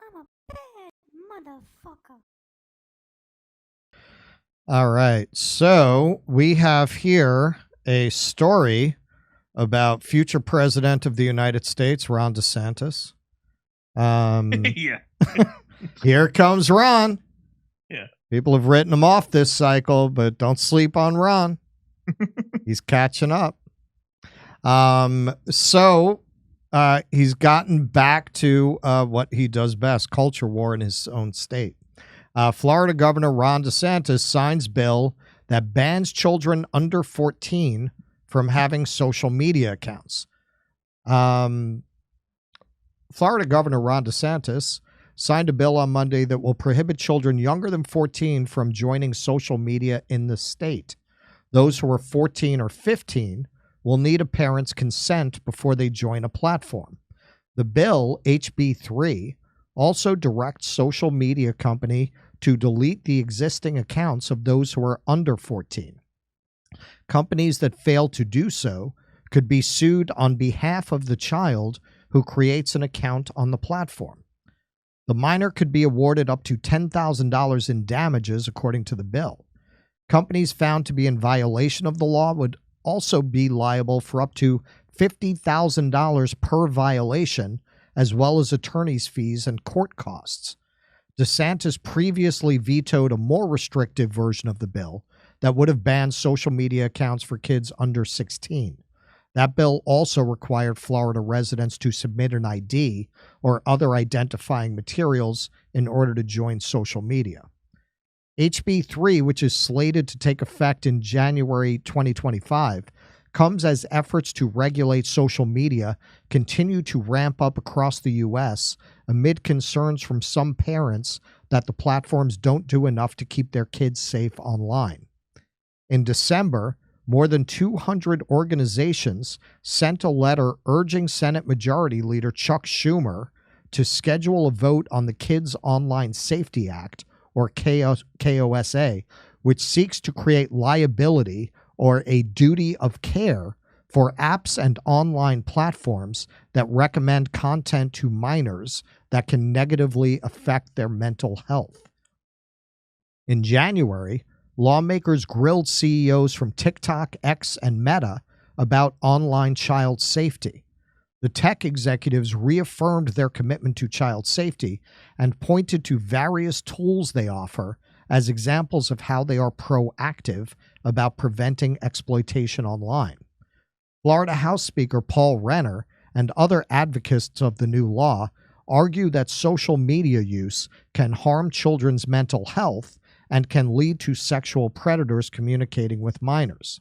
I'm a bad motherfucker. All right. So we have here a story about future president of the United States, Ron DeSantis. Yeah. Here comes Ron. Yeah. People have written him off this cycle, but don't sleep on Ron. He's catching up. So he's gotten back to what he does best, culture war in his own state. Florida Governor Ron DeSantis signs bill that bans children under 14 from having social media accounts. Florida Governor Ron DeSantis signed a bill on Monday that will prohibit children younger than 14 from joining social media in the state. Those who are 14 or 15 will need a parent's consent before they join a platform. The bill, HB 3, also directs social media company to delete the existing accounts of those who are under 14. Companies that fail to do so could be sued on behalf of the child who creates an account on the platform. The minor could be awarded up to $10,000 in damages, according to the bill. Companies found to be in violation of the law would also be liable for up to $50,000 per violation, as well as attorney's fees and court costs. DeSantis previously vetoed a more restrictive version of the bill that would have banned social media accounts for kids under 16. That bill also required Florida residents to submit an ID or other identifying materials in order to join social media. HB 3, which is slated to take effect in January 2025, comes as efforts to regulate social media continue to ramp up across the U.S. amid concerns from some parents that the platforms don't do enough to keep their kids safe online. In December, more than 200 organizations sent a letter urging Senate Majority Leader Chuck Schumer to schedule a vote on the Kids Online Safety Act, or KOSA, which seeks to create liability or a duty of care for apps and online platforms that recommend content to minors that can negatively affect their mental health. In January, lawmakers grilled CEOs from TikTok, X, and Meta about online child safety. The tech executives reaffirmed their commitment to child safety and pointed to various tools they offer as examples of how they are proactive about preventing exploitation online. Florida House Speaker Paul Renner and other advocates of the new law argue that social media use can harm children's mental health and can lead to sexual predators communicating with minors.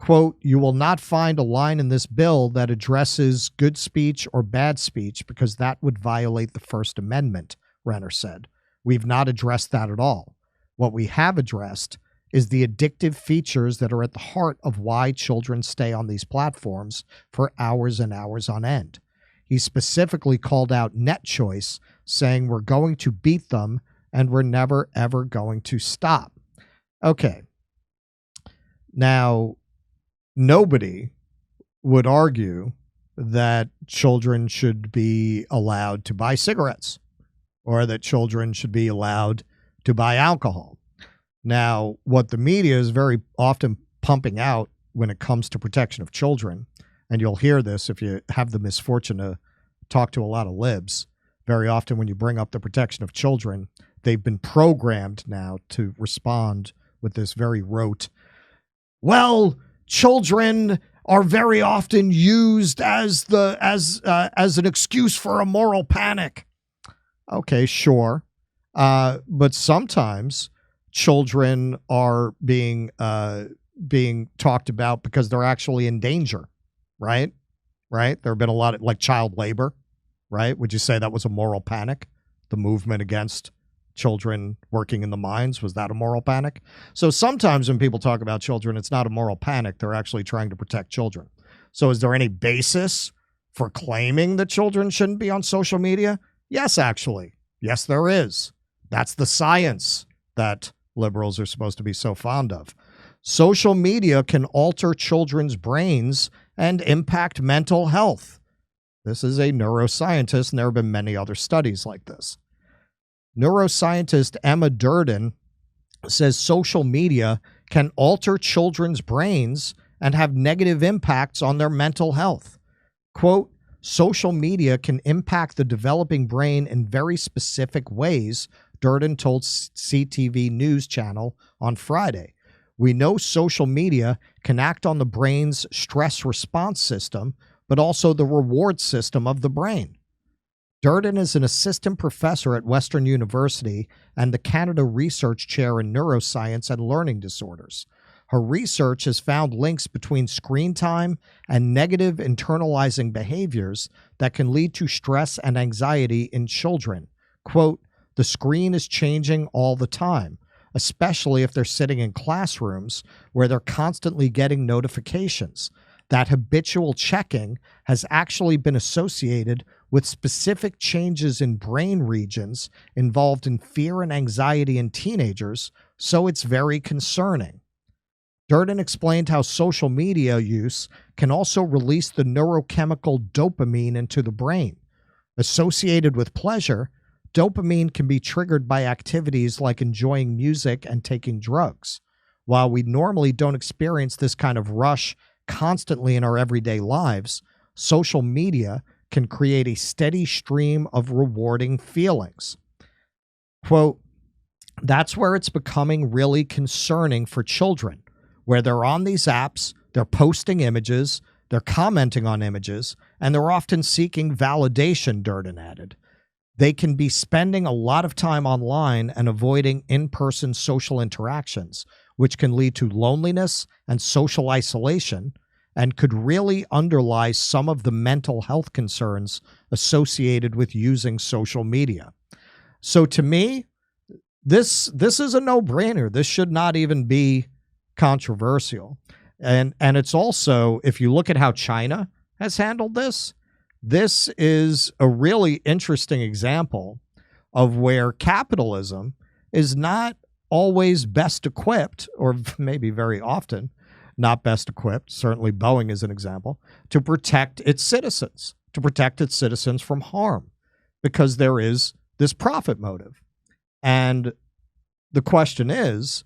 Quote, "You will not find a line in this bill that addresses good speech or bad speech because that would violate the First Amendment," Renner said. "We've not addressed that at all. What we have addressed is the addictive features that are at the heart of why children stay on these platforms for hours and hours on end." He specifically called out net choice, saying we're going to beat them and we're never, ever going to stop. Okay. Now, nobody would argue that children should be allowed to buy cigarettes or that children should be allowed to buy alcohol. Now, what the media is very often pumping out when it comes to protection of children, and you'll hear this if you have the misfortune to talk to a lot of libs, very often when you bring up the protection of children, they've been programmed now to respond with this very rote, well, children are very often used as an excuse for a moral panic. Okay, sure. But sometimes children are being talked about because they're actually in danger, right? Right? There have been a lot of, like, child labor, right? Would you say that was a moral panic? The movement against children working in the mines, was that a moral panic? So sometimes when people talk about children, it's not a moral panic. They're actually trying to protect children. So is there any basis for claiming that children shouldn't be on social media? Yes, actually. Yes, there is. That's the science that liberals are supposed to be so fond of. Social media can alter children's brains and impact mental health. This is a neuroscientist, and there have been many other studies like this. Neuroscientist Emma Durden says social media can alter children's brains and have negative impacts on their mental health. Quote, social media can impact the developing brain in very specific ways, Durden told CTV News Channel on Friday. We know social media can act on the brain's stress response system, but also the reward system of the brain. Durden is an assistant professor at Western University and the Canada Research Chair in Neuroscience and Learning Disorders. Her research has found links between screen time and negative internalizing behaviors that can lead to stress and anxiety in children. Quote, the screen is changing all the time, especially if they're sitting in classrooms where they're constantly getting notifications. That habitual checking has actually been associated with specific changes in brain regions involved in fear and anxiety in teenagers, so it's very concerning. Durden explained how social media use can also release the neurochemical dopamine into the brain. Associated with pleasure, dopamine can be triggered by activities like enjoying music and taking drugs. While we normally don't experience this kind of rush constantly in our everyday lives, social media can create a steady stream of rewarding feelings. Quote, that's where it's becoming really concerning for children, where they're on these apps, they're posting images, they're commenting on images, and they're often seeking validation, Durden added. They can be spending a lot of time online and avoiding in-person social interactions, which can lead to loneliness and social isolation and could really underlie some of the mental health concerns associated with using social media. So to me, this is a no-brainer. This should not even be controversial. And it's also, if you look at how China has handled this, this is a really interesting example of where capitalism is not always best equipped, or maybe very often not best equipped, certainly Boeing is an example, to protect its citizens from harm, because there is this profit motive. And the question is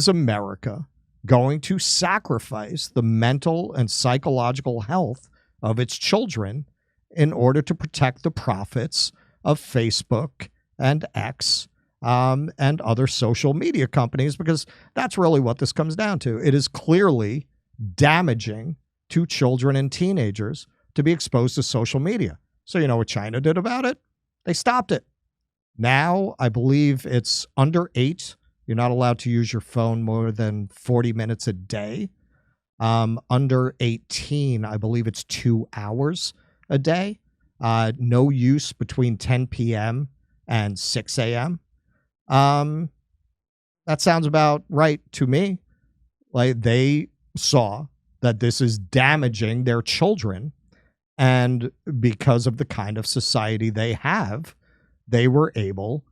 America going to sacrifice the mental and psychological health of its children in order to protect the profits of Facebook and X and other social media companies? Because that's really what this comes down to. It is clearly damaging to children and teenagers to be exposed to social media. So you know what China did about it? They stopped it. Now, I believe it's under 8. You're not allowed to use your phone more than 40 minutes a day. Under 18, I believe it's 2 hours a day. No use between 10 p.m. and 6 a.m. That sounds about right to me. Like, they saw that this is damaging their children, and because of the kind of society they have, they were able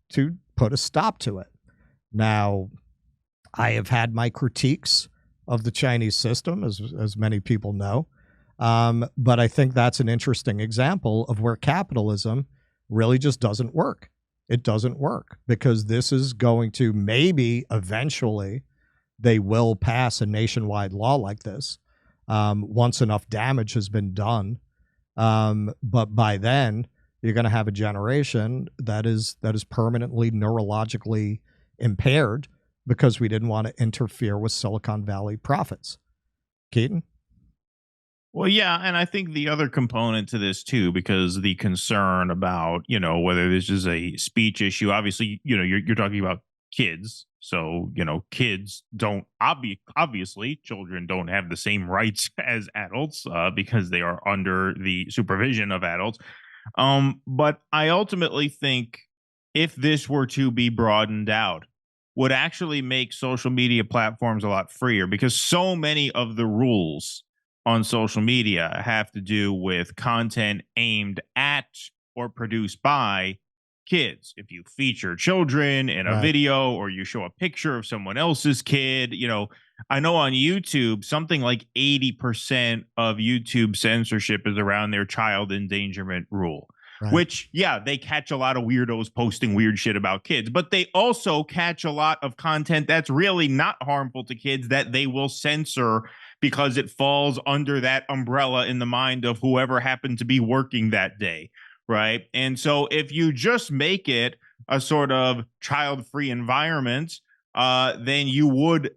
to put a stop to it. Now, I have had my critiques of the Chinese system, as many people know, but I think that's an interesting example of where capitalism really just doesn't work. It doesn't work, because this is going to, maybe eventually they will pass a nationwide law like this once enough damage has been done. But by then, you're going to have a generation that is permanently neurologically impaired because we didn't want to interfere with Silicon Valley profits. Keaton? Well, yeah, and I think the other component to this too, because the concern about, whether this is a speech issue, obviously, you're talking about kids. So, kids don't obviously children don't have the same rights as adults because they are under the supervision of adults. But I ultimately think if this were to be broadened out, would actually make social media platforms a lot freer, because so many of the rules on social media have to do with content aimed at or produced by kids. If you feature children in a Right. video or you show a picture of someone else's kid, you know, I know on YouTube, something like 80% of YouTube censorship is around their child endangerment rule. Right. Which, yeah, they catch a lot of weirdos posting weird shit about kids, but they also catch a lot of content that's really not harmful to kids that they will censor because it falls under that umbrella in the mind of whoever happened to be working that day, right? And so if you just make it a sort of child-free environment, then you would,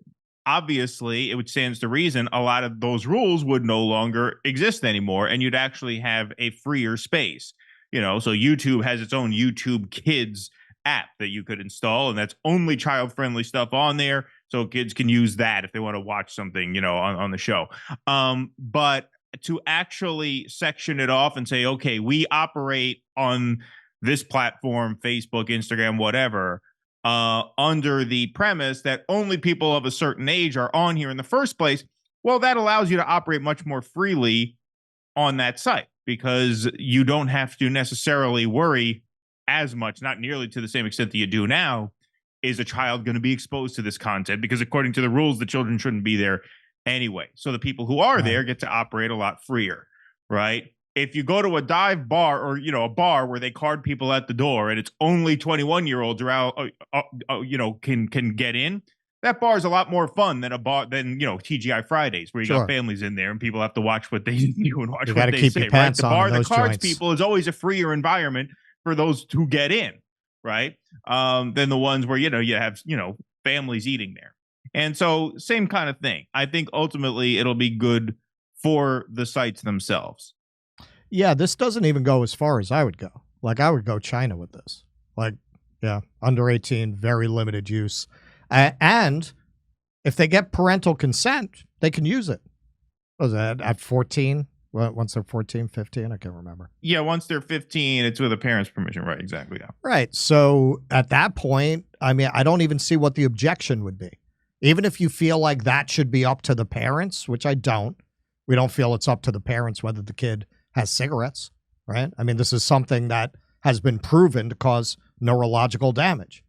obviously, it would stands to reason, a lot of those rules would no longer exist anymore, and you'd actually have a freer space. You know, so YouTube has its own YouTube Kids app that you could install, and that's only child-friendly stuff on there, so kids can use that if they want to watch something, you know, on the show. But to actually section it off and say, okay, we operate on this platform, Facebook, Instagram, whatever, under the premise that only people of a certain age are on here in the first place, well, that allows you to operate much more freely on that site, because you don't have to necessarily worry as much, not nearly to the same extent that you do now. Is a child going to be exposed to this content? Because according to the rules, the children shouldn't be there anyway. So the people who are there get to operate a lot freer, right? If you go to a dive bar or, you know, a bar where they card people at the door and it's only 21-year-olds around, you know, can get in, that bar is a lot more fun than a bar than, you know, TGI Fridays, where you got families in there and people have to watch what they do and watch what they say. Right? The bar that cards people is always a freer environment for those who get in, right? Than the ones where, you know, you have, you know, families eating there. And so same kind of thing. I think ultimately it'll be good for the sites themselves. Yeah, this doesn't even go as far as I would go. Like, I would go China with this. Like, yeah, under 18, very limited use. And if they get parental consent, they can use it. What was that, at 14? Well, once they're 14, 15? I can't remember. Yeah, once they're 15, it's with a parent's permission. Right, exactly. Yeah. Right. So at that point, I mean, I don't even see what the objection would be. Even if you feel like that should be up to the parents, which I don't. We don't feel it's up to the parents whether the kid has cigarettes, right? I mean, this is something that has been proven to cause neurological damage.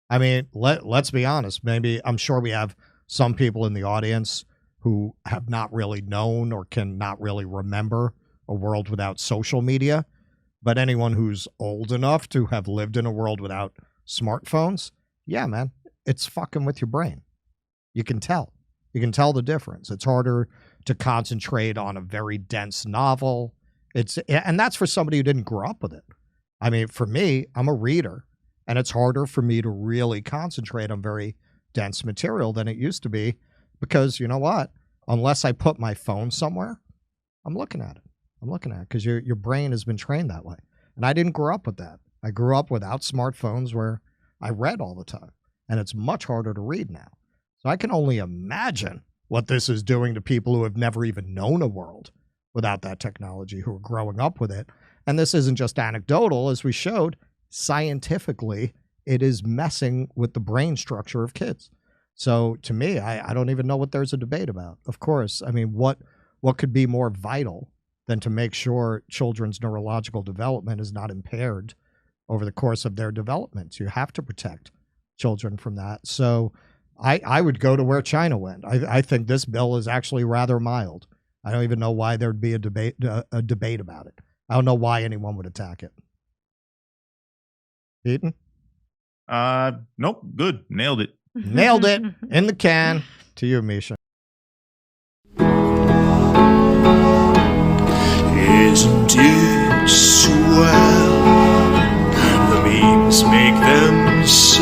I mean, let's be honest. Maybe, I'm sure we have some people in the audience who have not really known or can not really remember a world without social media. But anyone who's old enough to have lived in a world without smartphones, yeah, man, it's fucking with your brain. You can tell. You can tell the difference. It's harder to concentrate on a very dense novel. And that's for somebody who didn't grow up with it. I mean, for me, I'm a reader, and it's harder for me to really concentrate on very dense material than it used to be, because you know what? Unless I put my phone somewhere, I'm looking at it. I'm looking at it because your brain has been trained that way. And I didn't grow up with that. I grew up without smartphones where I read all the time, and it's much harder to read now. So I can only imagine what this is doing to people who have never even known a world without that technology, who are growing up with it. And this isn't just anecdotal, as we showed. Scientifically, it is messing with the brain structure of kids. So to me, I don't even know what there's a debate about. Of course, I mean, what could be more vital than to make sure children's neurological development is not impaired over the course of their development? You have to protect children from that. So I would go to where China went. I think this bill is actually rather mild. I don't even know why there'd be a debate about it. I don't know why anyone would attack it. Eaton? Nope. Good. Nailed it. Nailed it. In the can. To you, Misha. Isn't it swell? The memes make themselves.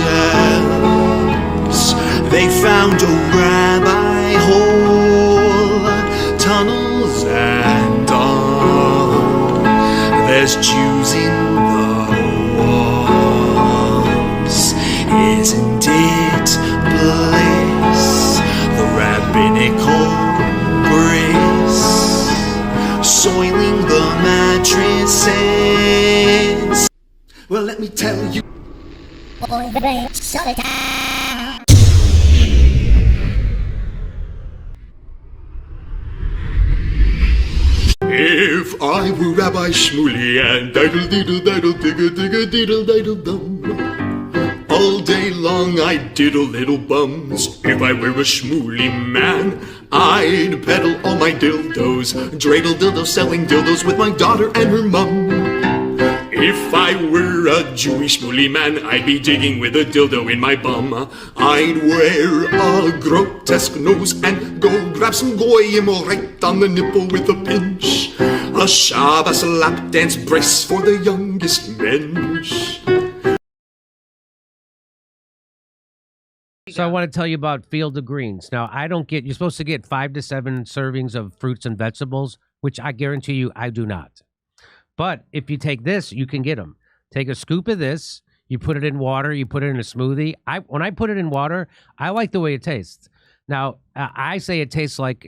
They found a rabbi hole, tunnels and all. There's Jews in the walls. Isn't it bliss? The rabbinical grace, soiling the mattresses. Well, let me tell you. If if I were Rabbi Shmuley and diddle diddle diddle digga digga diddle diddle dum. All day long I'd diddle little bums. If I were a Shmuley man, I'd peddle all my dildos, dreidel dildos, selling dildos with my daughter and her mum. If I were a Jewish Shmuley man, I'd be digging with a dildo in my bum. I'd wear a grotesque nose and go grab some goyim right on the nipple with a pinch. A Shabbos lap dance brace for the youngest mensch. So I want to tell you about Field of Greens. Now, you're supposed to get 5 to 7 servings of fruits and vegetables, which I guarantee you I do not. But if you take this, you can get them. Take a scoop of this, you put it in water, you put it in a smoothie. When I put it in water, I like the way it tastes. Now, I say it tastes like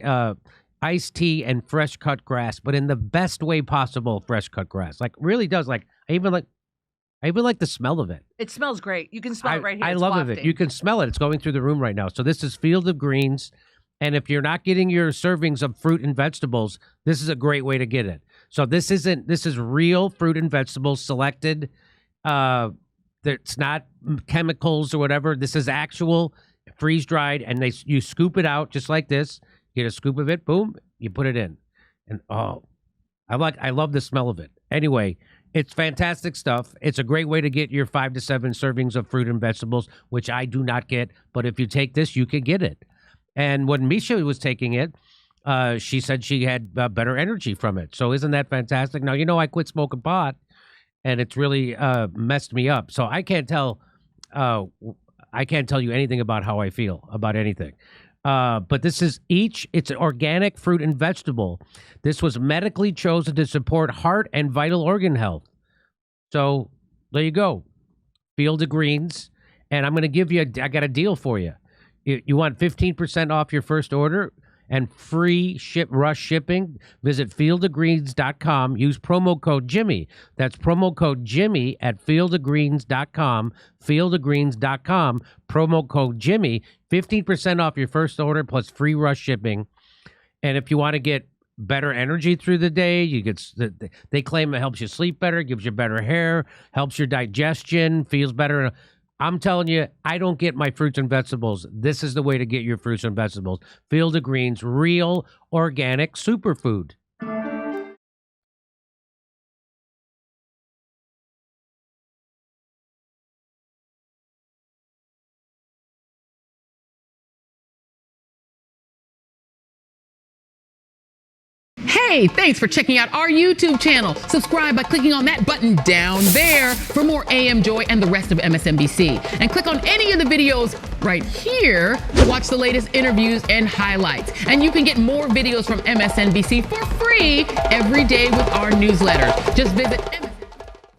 iced tea and fresh cut grass, but in the best way possible, fresh cut grass. Like, really does. Like, I even like the smell of it. It smells great. You can smell it right here. I It's love wafting. it. You can smell it. It's going through the room right now. So this is Field of Greens. And if you're not getting your servings of fruit and vegetables, this is a great way to get it. So this is real fruit and vegetables selected. It's not chemicals or whatever. This is actual freeze dried, and you scoop it out just like this. Get a scoop of it, boom, you put it in. And I love the smell of it. Anyway, it's fantastic stuff. It's a great way to get your 5 to 7 servings of fruit and vegetables, which I do not get. But if you take this, you can get it. And when Misha was taking it, she said she had better energy from it. So isn't that fantastic? Now, I quit smoking pot, and it's really messed me up. So I can't tell you anything about how I feel about anything. But it's an organic fruit and vegetable. This was medically chosen to support heart and vital organ health. So there you go. Field of Greens. And I'm going to give you, I got a deal for you. You want 15% off your first order and free rush shipping? Visit fieldofgreens.com. Use promo code Jimmy. That's promo code Jimmy at fieldofgreens.com. Fieldofgreens.com. Promo code Jimmy. 15% off your first order plus free rush shipping. And if you want to get better energy through the day, they claim it helps you sleep better, gives you better hair, helps your digestion, feels better. I'm telling you, I don't get my fruits and vegetables. This is the way to get your fruits and vegetables. Field of Greens, real, organic superfood. Hey, thanks for checking out our YouTube channel. Subscribe by clicking on that button down there for more AM Joy and the rest of MSNBC. And click on any of the videos right here to watch the latest interviews and highlights. And you can get more videos from MSNBC for free every day with our newsletter. Just visit